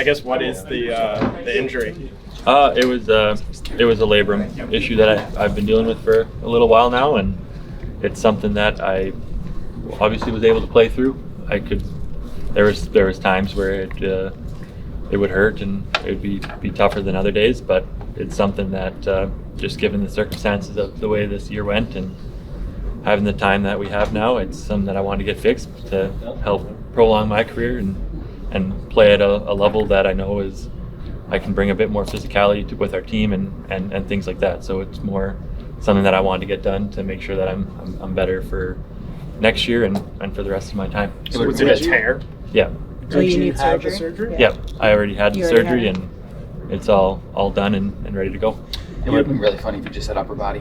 I guess what is the injury? It was a labrum issue that I've been dealing with for a little while now, and it's something that I obviously was able to play through. There was times where it would hurt and it would be tougher than other days, but it's something that just given the circumstances of the way this year went and having the time that we have now, it's something that I want to get fixed to help prolong my career and play at a level that I know is I can bring a bit more physicality with our team and things like that. So it's more something that I want to get done to make sure that I'm better for next year and for the rest of my time. So was it a tear? Yeah. So you need surgery? Yeah. I already had the surgery and it's all done and ready to go. It would have been really funny if you just said upper body.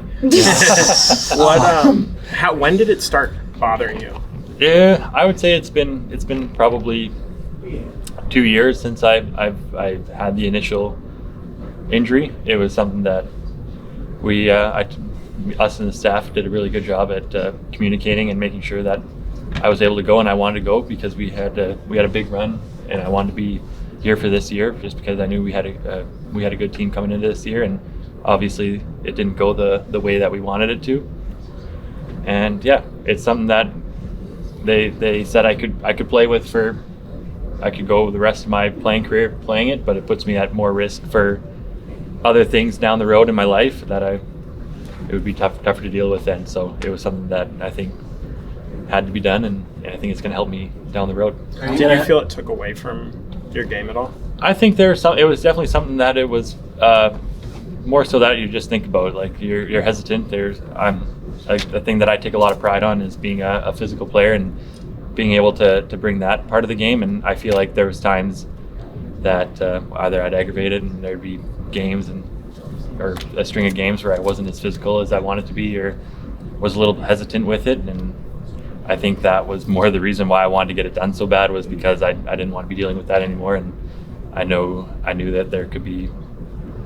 When did it start bothering you? Yeah, I would say it's been probably 2 years since I've had the initial injury. It was something that us and the staff did a really good job at communicating and making sure that I was able to go, and I wanted to go because we had a big run, and I wanted to be here for this year just because I knew we had a good team coming into this year, and obviously it didn't go the way that we wanted it to. And yeah, it's something that they said I could play with I could go the rest of my playing career playing it, but it puts me at more risk for other things down the road in my life that it would be tougher to deal with then. So it was something that I think had to be done, and I think it's going to help me down the road. Did you feel it took away from your game at all? I think it was definitely something that it was more so that you just think about, like you're hesitant. The thing that I take a lot of pride on is being a physical player and being able to bring that part of the game. And I feel like there was times that either I'd aggravated and there'd be games or a string of games where I wasn't as physical as I wanted to be or was a little hesitant with it. And I think that was more the reason why I wanted to get it done so bad, was because I didn't want to be dealing with that anymore. And I knew that there could be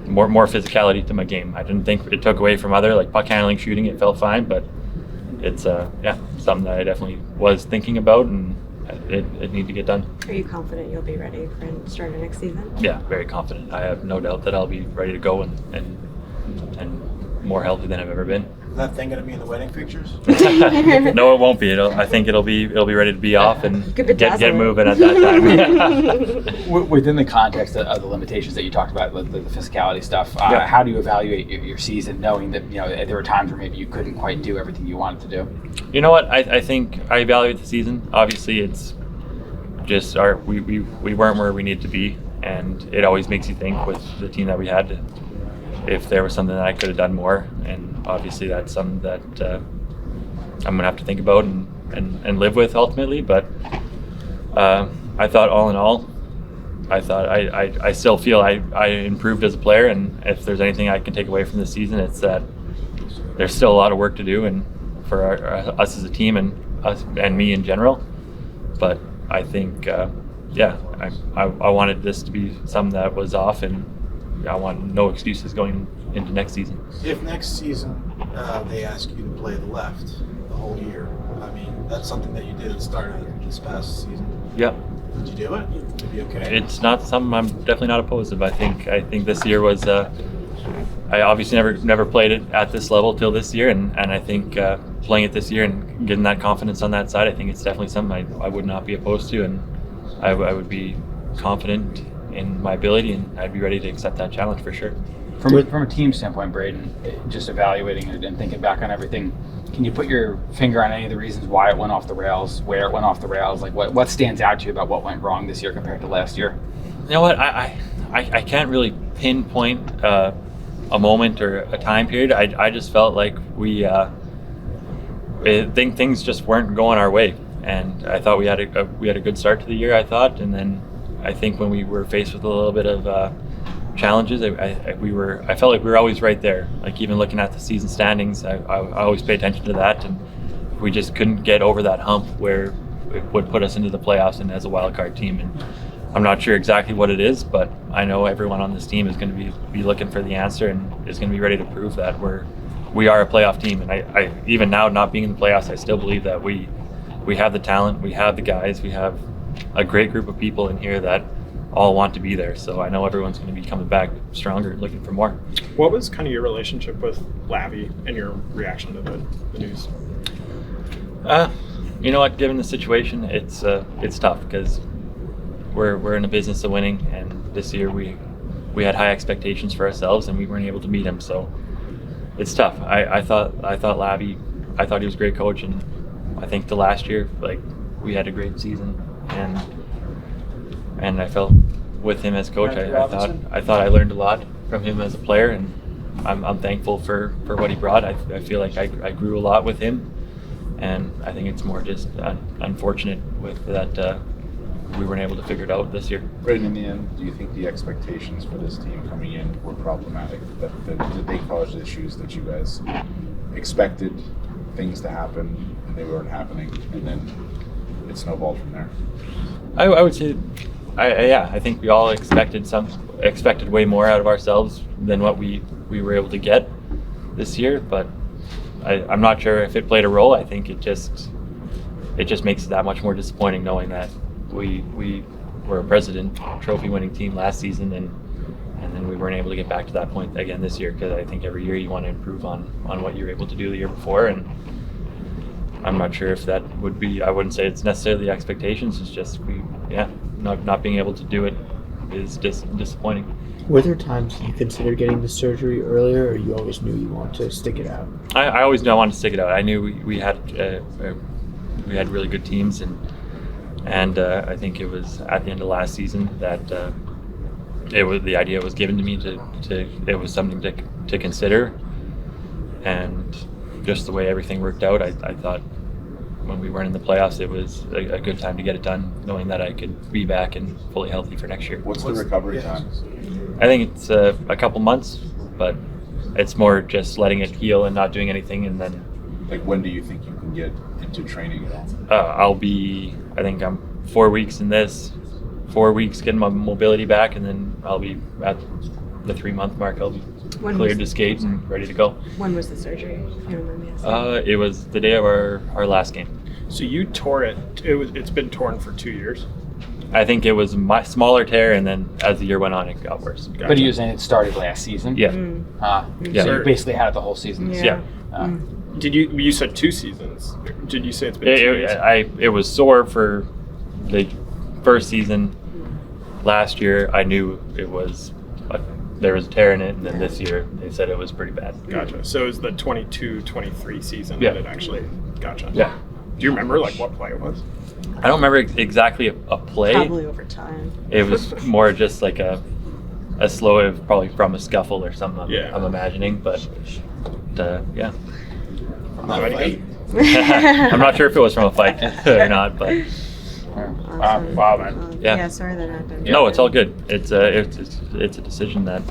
more physicality to my game. I didn't think it took away from other, like puck handling, shooting. It felt fine, but it's something that I definitely was thinking about, and it needed to get done. Are you confident you'll be ready for the start of next season? Yeah, very confident. I have no doubt that I'll be ready to go and more healthy than I've ever been. Is that thing going to be in the wedding pictures? No, it won't be. I think it'll be ready to be off and get moving at that time. Within the context of the limitations that you talked about, the physicality stuff, how do you evaluate your season, knowing that there were times where maybe you couldn't quite do everything you wanted to do? You know what? I think I evaluate the season. Obviously, it's just we weren't where we needed to be, and it always makes you think with the team that we had if there was something that I could have done more. And obviously that's something that I'm gonna have to think about and live with ultimately. But I thought all in all, I still feel I improved as a player, and if there's anything I can take away from this season, it's that there's still a lot of work to do, and for us as a team and us and me in general. But I think I wanted this to be something that was off, and I want no excuses going into next season. If next season they ask you to play the left the whole year, I mean, that's something that you did at the start of this past season. Yeah. Would you do it? Would it be okay? It's not something I'm definitely not opposed to. I think this year was I obviously never played it at this level till this year, and I think playing it this year and getting that confidence on that side, I think it's definitely something I would not be opposed to, and I would be confident in my ability, and I'd be ready to accept that challenge for sure. From a team standpoint, Braden, just evaluating it and thinking back on everything, can you put your finger on any of the reasons why it went off the rails, where it went off the rails? Like what stands out to you about what went wrong this year compared to last year? You know what? I can't really pinpoint a moment or a time period. I just felt like things just weren't going our way, and I thought we had a good start to the year. I thought, and then I think when we were faced with a little bit of challenges, I felt like we were always right there. Like even looking at the season standings, I always pay attention to that, and we just couldn't get over that hump where it would put us into the playoffs and as a wild card team. And I'm not sure exactly what it is, but I know everyone on this team is going to be looking for the answer and is going to be ready to prove that we are a playoff team. And I even now not being in the playoffs, I still believe that we have the talent, we have the guys, we have a great group of people in here that all want to be there. So I know everyone's going to be coming back stronger, looking for more. What was kind of your relationship with Lavi and your reaction to the news? You know what? Given the situation, it's tough because we're in a business of winning, and this year we had high expectations for ourselves, and we weren't able to meet them. So it's tough. I thought Lavi, I thought he was a great coach, and I think the last year, like, we had a great season, and I felt with him as coach, I thought I learned a lot from him as a player, and I'm thankful for what he brought. I feel like I grew a lot with him, and I think it's more just unfortunate with that we weren't able to figure it out this year. Braden, in the end, do you think the expectations for this team coming in were problematic? That they caused issues that you guys expected things to happen and they weren't happening, and then it snowballed from there? I would say, I think we all expected way more out of ourselves than what we were able to get this year. But I'm not sure if it played a role. I think it just makes it that much more disappointing knowing that we were a President Trophy winning team last season, and then we weren't able to get back to that point again this year, because I think every year you want to improve on what you were able to do the year before, and I'm not sure if that would be, I wouldn't say it's necessarily the expectations, it's just not being able to do it is disappointing. Were there times you considered getting the surgery earlier, or you always knew you wanted to stick it out? I always knew I wanted to stick it out. I knew we had really good teams, and I think it was at the end of last season that the idea was given to me it was something to consider, and just the way everything worked out, I thought when we weren't in the playoffs, it was a good time to get it done, knowing that I could be back and fully healthy for next year. What's the recovery time? I think it's a couple months, but it's more just letting it heal and not doing anything, and then. Like, when do you think you can get into training at all? I think I'm 4 weeks in this, 4 weeks getting my mobility back, and then I'll be at the 3-month mark. I'll be cleared to skate and ready to go. When was the surgery, if you remember me asking? It was the day of our last game. So you tore it. It's been torn for 2 years. I think it was my smaller tear, and then as the year went on, it got worse. Gotcha. But you were saying it started last season? Yeah. Yeah. So you basically had it the whole season. Yeah. Did you said 2 seasons? Did you say it's been 2 years? It was sore for the first season. Last year, I knew it was there was a tear in it, and then this year they said it was pretty bad. Gotcha. So it was the 22-23 season Yeah. that it actually gotcha. Yeah. Do you remember like what play it was? I don't remember exactly a play. Probably over time. It was more just like a slow, probably from a scuffle or something. Yeah. I'm imagining, but yeah. Not a fight. I'm not sure if it was from a fight or not, but Awesome. Wow, man. Yeah. Sorry that happened. no, it's all good. It's a decision that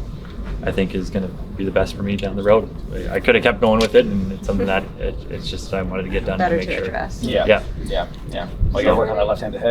I think is going to be the best for me down the road. I could have kept going with it, and it's something that it's just I wanted to get done Better to make to sure. address. Yeah. Yeah. Yeah. Yeah. Like I work on my left-handed head.